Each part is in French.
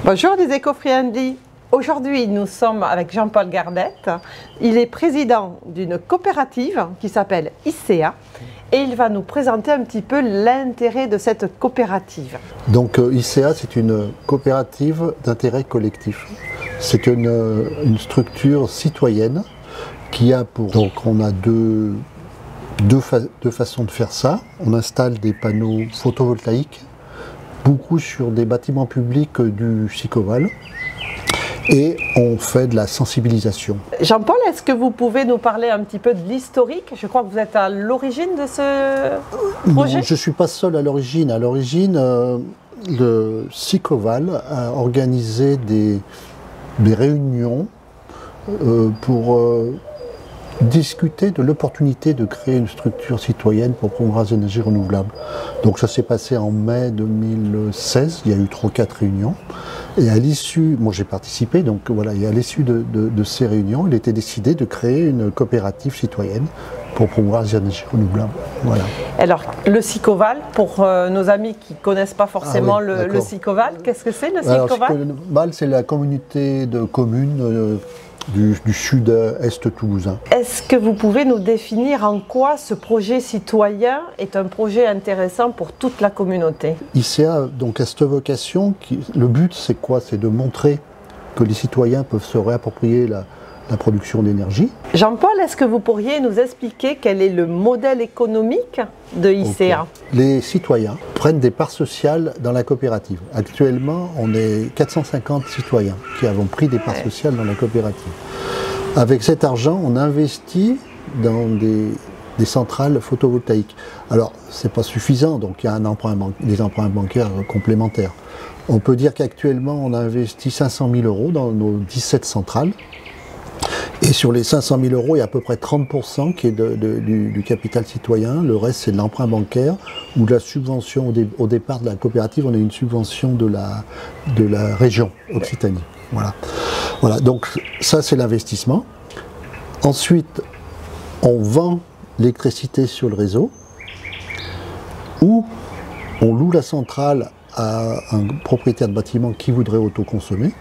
Bonjour les éco-friendly. Aujourd'hui, nous sommes avec Jean-Paul Gardette. Il est président d'une coopérative qui s'appelle ICEA et il va nous présenter un petit peu l'intérêt de cette coopérative. Donc ICEA, c'est une coopérative d'intérêt collectif. C'est une structure citoyenne qui a pour... Donc on a deux façons de faire ça. On installe des panneaux photovoltaïques, beaucoup sur des bâtiments publics du Sicoval. Et on fait de la sensibilisation. Jean-Paul, est-ce que vous pouvez nous parler un petit peu de l'historique? Je crois que vous êtes à l'origine de ce projet. Non, je ne suis pas seul à l'origine. À l'origine, le Sicoval a organisé des réunions pour discuter de l'opportunité de créer une structure citoyenne pour promouvoir les énergies renouvelables. Donc ça s'est passé en mai 2016, il y a eu 3-4 réunions. Et à l'issue, moi j'ai participé, donc voilà, et à l'issue de ces réunions, il était décidé de créer une coopérative citoyenne pour promouvoir les énergies renouvelables. Voilà. Alors, le Sicoval, pour nos amis qui ne connaissent pas forcément le Sicoval, qu'est-ce que c'est le Sicoval? Le Sicoval, c'est la communauté de communes du sud-est toulousain. Est-ce que vous pouvez nous définir en quoi ce projet citoyen est un projet intéressant pour toute la communauté? ICEA donc, a cette vocation, le but c'est quoi? C'est de montrer que les citoyens peuvent se réapproprier la production d'énergie. Jean-Paul, est-ce que vous pourriez nous expliquer quel est le modèle économique de ICEA? Okay. Les citoyens prennent des parts sociales dans la coopérative. Actuellement, on est 450 citoyens qui avons pris des parts sociales dans la coopérative. Avec cet argent, on investit dans des centrales photovoltaïques. Alors, ce n'est pas suffisant, donc il y a des emprunts bancaires complémentaires. On peut dire qu'actuellement, on a investi 500 000 € dans nos 17 centrales. Et sur les 500 000 €, il y a à peu près 30% qui est du capital citoyen. Le reste, c'est de l'emprunt bancaire ou de la subvention. Au départ de la coopérative, on a une subvention de la région Occitanie. Voilà. Donc ça, c'est l'investissement. Ensuite, on vend l'électricité sur le réseau ou on loue la centrale à un propriétaire de bâtiment qui voudrait autoconsommer.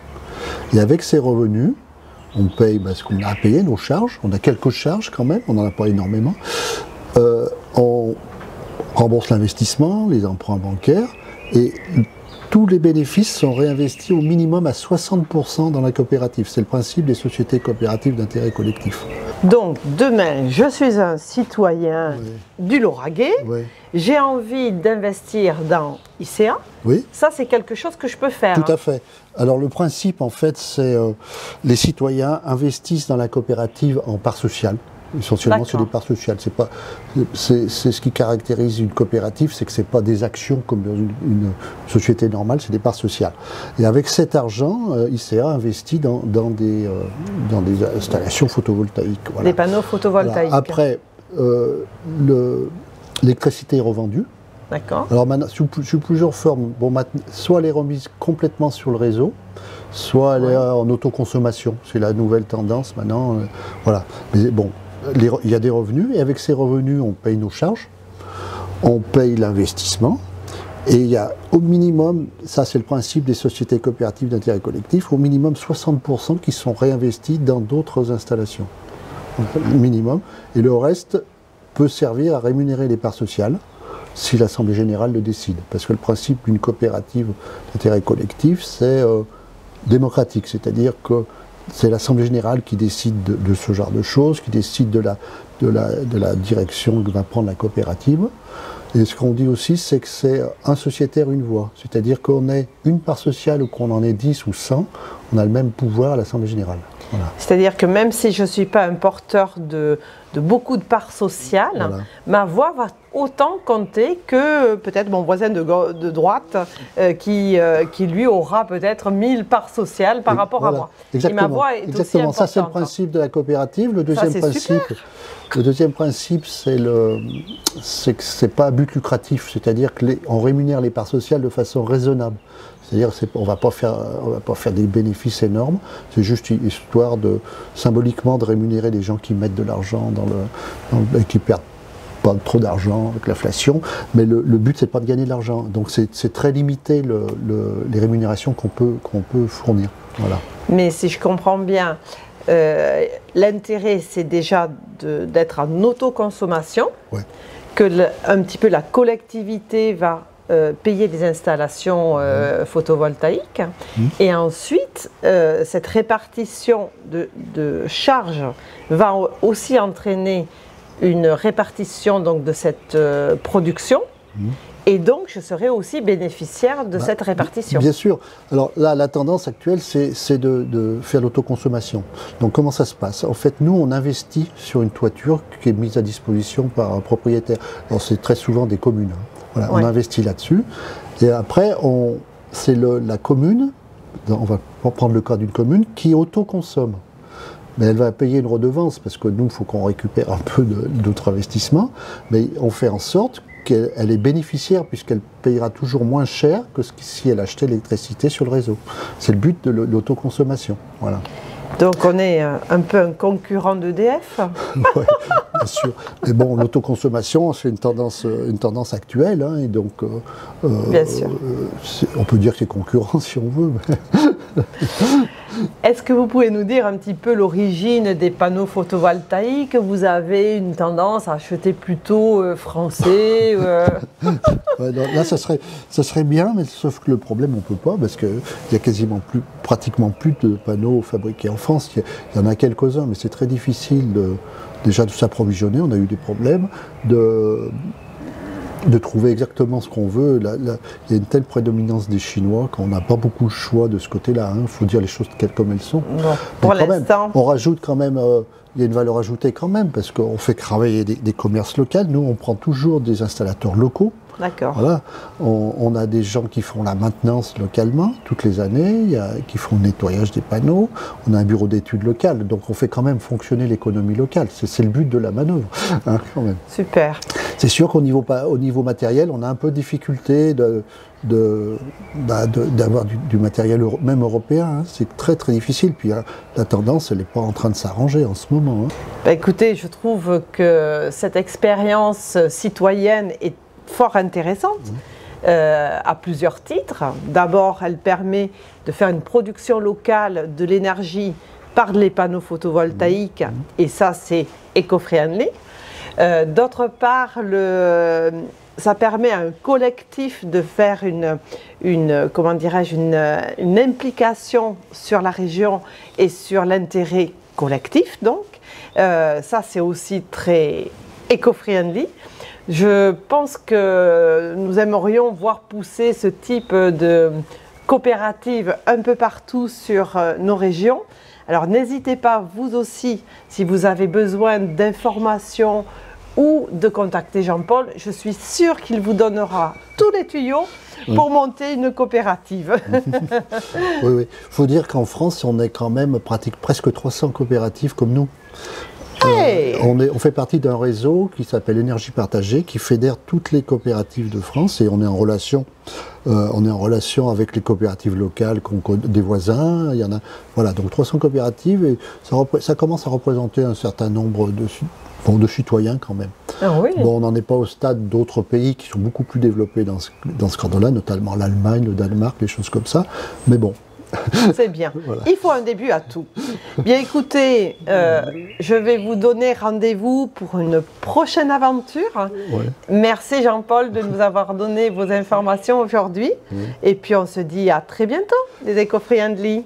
Et avec ces revenus, on paye ce qu'on a à payer, nos charges. On a quelques charges quand même, on n'en a pas énormément. On rembourse l'investissement, les emprunts bancaires, et tous les bénéfices sont réinvestis au minimum à 60% dans la coopérative. C'est le principe des sociétés coopératives d'intérêt collectif. Donc demain, je suis un citoyen du Lauragais, j'ai envie d'investir dans ICEA. Ça, c'est quelque chose que je peux faire. Tout à fait. Alors le principe, en fait, c'est les citoyens investissent dans la coopérative en parts sociales. Essentiellement, c'est des parts sociales. C'est ce qui caractérise une coopérative, c'est que ce n'est pas des actions comme dans une société normale, c'est des parts sociales. Et avec cet argent, ICEA investit dans des installations photovoltaïques. Des panneaux photovoltaïques. Après, l'électricité est revendue. D'accord. Alors maintenant, sous plusieurs formes. Bon, soit elle est remise complètement sur le réseau, soit elle est en autoconsommation. C'est la nouvelle tendance maintenant. Voilà. Mais bon, il y a des revenus, et avec ces revenus, on paye nos charges, on paye l'investissement, et il y a au minimum, ça c'est le principe des sociétés coopératives d'intérêt collectif, au minimum 60% qui sont réinvestis dans d'autres installations. Minimum. Et le reste peut servir à rémunérer les parts sociales, si l'Assemblée générale le décide. Parce que le principe d'une coopérative d'intérêt collectif, c'est démocratique, c'est-à-dire que c'est l'Assemblée générale qui décide de ce genre de choses, qui décide de la direction que va prendre la coopérative. Et ce qu'on dit aussi, c'est que c'est un sociétaire, une voix. C'est-à-dire qu'on ait une part sociale ou qu'on en ait 10 ou 100, on a le même pouvoir à l'Assemblée générale. Voilà. C'est-à-dire que même si je ne suis pas un porteur de beaucoup de parts sociales, ma voix va autant compter que peut-être mon voisin de droite qui lui aura peut-être 1000 parts sociales par rapport à moi. Exactement. Et ma voix est aussi importante. Ça, c'est le principe de la coopérative. Le deuxième principe, c'est que ce n'est pas à but lucratif, c'est-à-dire qu'on rémunère les parts sociales de façon raisonnable. C'est-à-dire qu'on ne va pas faire des bénéfices énormes, c'est juste symboliquement de rémunérer les gens qui mettent de l'argent et qui ne perdent pas trop d'argent avec l'inflation, mais le but c'est pas de gagner de l'argent. Donc c'est très limité les rémunérations qu'on peut fournir. Voilà. Mais si je comprends bien, l'intérêt c'est déjà d'être en autoconsommation, ouais. Un petit peu la collectivité va payer des installations photovoltaïques et ensuite cette répartition de charges va aussi entraîner une répartition donc, de cette production et donc je serai aussi bénéficiaire de cette répartition. Bien sûr. Alors là, la tendance actuelle, c'est de faire l'autoconsommation. Donc comment ça se passe? En fait, nous, on investit sur une toiture qui est mise à disposition par un propriétaire. Alors c'est très souvent des communes. Voilà, ouais. On investit là-dessus. Et après, c'est la commune, on va prendre le cas d'une commune, qui autoconsomme. Mais elle va payer une redevance, parce que nous, il faut qu'on récupère un peu d'autres investissements. Mais on fait en sorte qu'elle est bénéficiaire, puisqu'elle payera toujours moins cher que si elle achetait l'électricité sur le réseau. C'est le but de l'autoconsommation. Voilà. Donc on est un peu un concurrent d'EDF. Oui, bien sûr. Mais bon, l'autoconsommation, c'est une tendance actuelle, hein, et donc bien sûr. On peut dire que c'est concurrent si on veut. Est-ce que vous pouvez nous dire un petit peu l'origine des panneaux photovoltaïques? Vous avez une tendance à acheter plutôt français Ouais, non, là, ça serait bien, mais sauf que le problème, on ne peut pas, parce qu'il y a pratiquement plus de panneaux fabriqués en France. Il y en a quelques-uns, mais c'est très difficile déjà de s'approvisionner. On a eu des problèmes de trouver exactement ce qu'on veut. Là, il y a une telle prédominance des Chinois qu'on n'a pas beaucoup de choix de ce côté-là. Il faut dire les choses comme elles sont. Bon, pour l'instant, on rajoute quand même, il y a une valeur ajoutée quand même, parce qu'on fait travailler des commerces locaux. Nous, on prend toujours des installateurs locaux. D'accord. Voilà. On a des gens qui font la maintenance localement, toutes les années, qui font le nettoyage des panneaux. On a un bureau d'études local, donc on fait quand même fonctionner l'économie locale. C'est le but de la manœuvre, hein, quand même. Super. C'est sûr qu'au niveau matériel, on a un peu de difficulté d'avoir du matériel même européen. Hein. C'est très très difficile. Puis la tendance, elle n'est pas en train de s'arranger en ce moment. Hein. Bah, écoutez, je trouve que cette expérience citoyenne est fort intéressante à plusieurs titres. D'abord, elle permet de faire une production locale de l'énergie par les panneaux photovoltaïques et ça, c'est éco-friendly. D'autre part, ça permet à un collectif de faire une implication sur la région et sur l'intérêt collectif. Donc, ça, c'est aussi très éco-friendly. Je pense que nous aimerions voir pousser ce type de coopérative un peu partout sur nos régions. Alors n'hésitez pas, vous aussi, si vous avez besoin d'informations ou de contacter Jean-Paul, je suis sûre qu'il vous donnera tous les tuyaux pour monter une coopérative. Oui. Il faut dire qu'en France, on est quand même presque 300 coopératives comme nous. Hey. On fait partie d'un réseau qui s'appelle Énergie Partagée, qui fédère toutes les coopératives de France, et on est en relation avec les coopératives locales des voisins. Il y en a, voilà, donc 300 coopératives, et ça commence à représenter un certain nombre de citoyens quand même. Ah oui. Bon, on n'en est pas au stade d'autres pays qui sont beaucoup plus développés dans ce cadre-là, notamment l'Allemagne, le Danemark, les choses comme ça, mais bon. C'est bien. Voilà. Il faut un début à tout. Bien écoutez, je vais vous donner rendez-vous pour une prochaine aventure. Ouais. Merci Jean-Paul de nous avoir donné vos informations aujourd'hui. Et puis on se dit à très bientôt, les Eco-Friendly.